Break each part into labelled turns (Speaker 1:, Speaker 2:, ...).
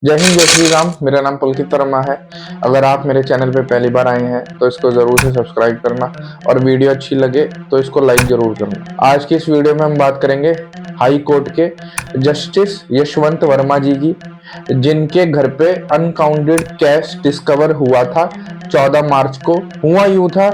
Speaker 1: जय हिंद, जय श्री राम। मेरा नाम पुलकित वर्मा है। अगर आप मेरे चैनल पे पहली बार आए हैं तो इसको ज़रूर से सब्सक्राइब करना और वीडियो अच्छी लगे तो इसको लाइक ज़रूर करना। आज की इस वीडियो में हम बात करेंगे हाई कोर्ट के जस्टिस यशवंत वर्मा जी की, जिनके घर पे अनकाउंटेड कैश डिस्कवर हुआ था 14 मार्च को। हुआ यूं था,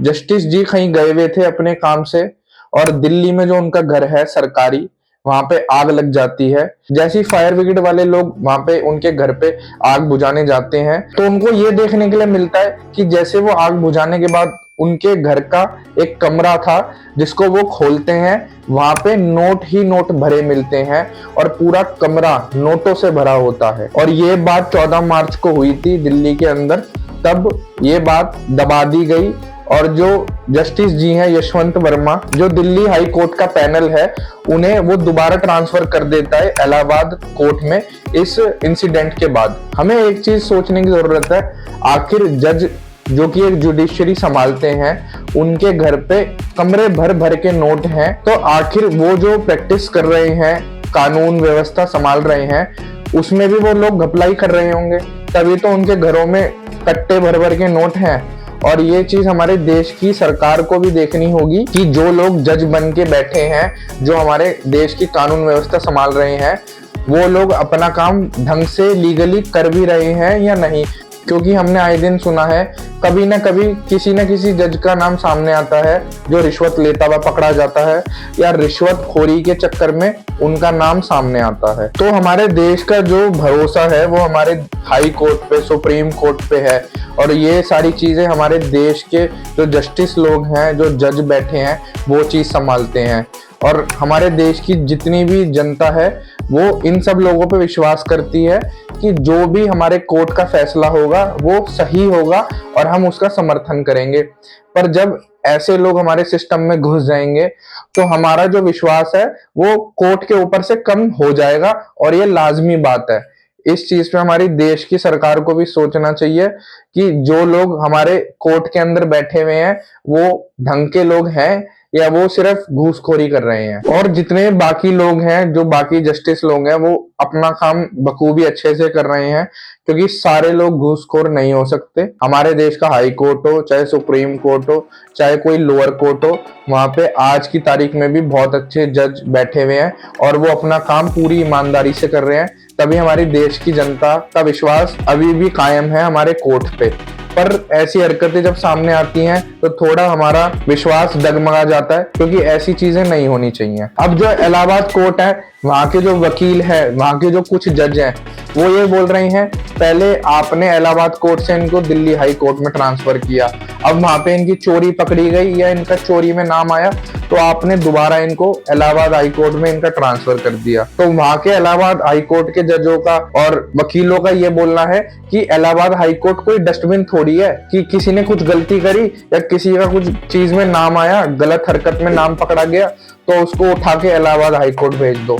Speaker 1: जस्टिस जी कहीं गए हुए थे अपने काम से और दिल्ली में जो उनका घर है सरकारी, वहां पे आग लग जाती है। जैसे ही फायर ब्रिगेड वाले लोग वहां पे उनके घर पे आग बुझाने जाते हैं तो उनको ये देखने के लिए मिलता है कि जैसे वो आग बुझाने के बाद उनके घर का एक कमरा था जिसको वो खोलते हैं, वहां पे नोट ही नोट भरे मिलते हैं और पूरा कमरा नोटों से भरा होता है। और ये बात 14 मार्च को हुई थी दिल्ली के अंदर। तब ये बात दबा दी गई और जो जस्टिस जी हैं यशवंत वर्मा, जो दिल्ली हाई कोर्ट का पैनल है, उन्हें वो दोबारा ट्रांसफर कर देता है इलाहाबाद कोर्ट में। इस इंसिडेंट के बाद हमें एक चीज सोचने की जरूरत है, आखिर जज जो कि एक जुडिशरी संभालते हैं, उनके घर पे कमरे भर भर के नोट हैं, तो आखिर वो जो प्रैक्टिस कर रहे हैं, कानून व्यवस्था संभाल रहे हैं, उसमें भी वो लोग घपलाई कर रहे होंगे, तभी तो उनके घरों में कट्टे भर भर के नोट हैं। और ये चीज हमारे देश की सरकार को भी देखनी होगी कि जो लोग जज बन के बैठे हैं, जो हमारे देश की कानून व्यवस्था संभाल रहे हैं, वो लोग अपना काम ढंग से लीगली कर भी रहे हैं या नहीं। क्योंकि हमने आए दिन सुना है, कभी ना कभी किसी न किसी जज का नाम सामने आता है जो रिश्वत लेता हुआ पकड़ा जाता है या रिश्वत खोरी के चक्कर में उनका नाम सामने आता है। तो हमारे देश का जो भरोसा है वो हमारे हाई कोर्ट पे, सुप्रीम कोर्ट पे है। और ये सारी चीजें हमारे देश के जो जस्टिस लोग हैं, जो जज बैठे हैं, वो चीज संभालते हैं। और हमारे देश की जितनी भी जनता है वो इन सब लोगों पे विश्वास करती है कि जो भी हमारे कोर्ट का फैसला होगा वो सही होगा और हम उसका समर्थन करेंगे। पर जब ऐसे लोग हमारे सिस्टम में घुस जाएंगे तो हमारा जो विश्वास है वो कोर्ट के ऊपर से कम हो जाएगा, और ये लाजमी बात है। इस चीज पे हमारी देश की सरकार को भी सोचना चाहिए कि जो लोग हमारे कोर्ट के अंदर बैठे हुए हैं वो ढंग के लोग हैं या वो सिर्फ घूसखोरी कर रहे हैं। और जितने बाकी लोग हैं, जो बाकी जस्टिस लोग हैं, वो अपना काम बखूबी अच्छे से कर रहे हैं, क्योंकि सारे लोग घूसखोर नहीं हो सकते। हमारे देश का हाई कोर्ट हो, चाहे सुप्रीम कोर्ट हो, चाहे कोई लोअर कोर्ट हो, वहां पे आज की तारीख में भी बहुत अच्छे जज बैठे हुए हैं और वो अपना काम पूरी ईमानदारी से कर रहे हैं। तभी हमारी देश की जनता का विश्वास अभी भी कायम है हमारे कोर्ट पे। पर ऐसी हरकतें जब सामने आती हैं तो थोड़ा हमारा विश्वास डगमगा जाता है, क्योंकि ऐसी चीजें नहीं होनी चाहिए। अब जो इलाहाबाद कोर्ट है, वहां के जो वकील है, वहां के जो कुछ जज हैं, वो ये बोल रहे हैं, पहले आपने इलाहाबाद कोर्ट से इनको दिल्ली हाई कोर्ट में ट्रांसफर किया, अब वहां पे इनकी चोरी पकड़ी गई या इनका चोरी में नाम आया तो आपने दोबारा इनको इलाहाबाद हाई कोर्ट में इनका ट्रांसफर कर दिया। तो वहां के इलाहाबाद हाई कोर्ट के जजों का और वकीलों का ये बोलना है कि इलाहाबाद हाई कोर्ट कोई डस्टबिन थोड़ी है कि किसी ने कुछ गलती करी या किसी का कुछ चीज में नाम आया, गलत हरकत में नाम पकड़ा गया, तो उसको उठा के इलाहाबाद हाई कोर्ट भेज दो।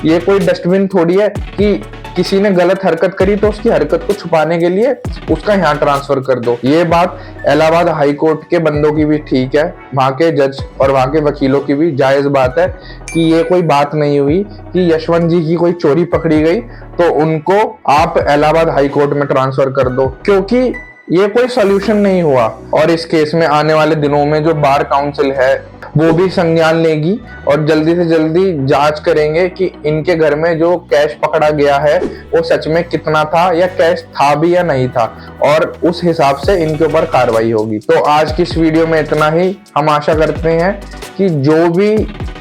Speaker 1: ये कोई डस्टबिन थोड़ी है कि किसी ने गलत हरकत करी तो उसकी हरकत को छुपाने के लिए उसका यहाँ ट्रांसफर कर दो। ये बात इलाहाबाद हाई कोर्ट के बंदों की भी ठीक है, वहां के जज और वहां के वकीलों की भी जायज बात है कि ये कोई बात नहीं हुई कि यशवंत जी की कोई चोरी पकड़ी गई तो उनको आप इलाहाबाद हाई कोर्ट में ट्रांसफर कर दो, क्योंकि ये कोई सॉल्यूशन नहीं हुआ। और इस केस में आने वाले दिनों में जो बार काउंसिल है वो भी संज्ञान लेगी और जल्दी से जल्दी जांच करेंगे कि इनके घर में जो कैश पकड़ा गया है वो सच में कितना था या कैश था भी या नहीं था, और उस हिसाब से इनके ऊपर कार्रवाई होगी। तो आज की इस वीडियो में इतना ही। हम आशा करते हैं कि जो भी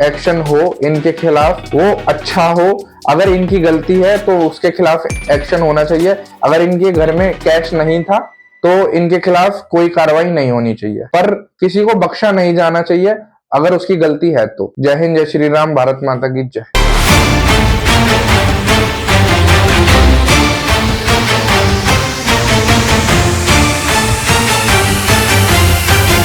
Speaker 1: एक्शन हो इनके खिलाफ वो अच्छा हो। अगर इनकी गलती है तो उसके खिलाफ एक्शन होना चाहिए। अगर इनके घर में कैश नहीं था तो इनके खिलाफ कोई कार्रवाई नहीं होनी चाहिए, पर किसी को बख्शा नहीं जाना चाहिए अगर उसकी गलती है तो। जय हिंद, जय श्री राम, भारत माता की जय।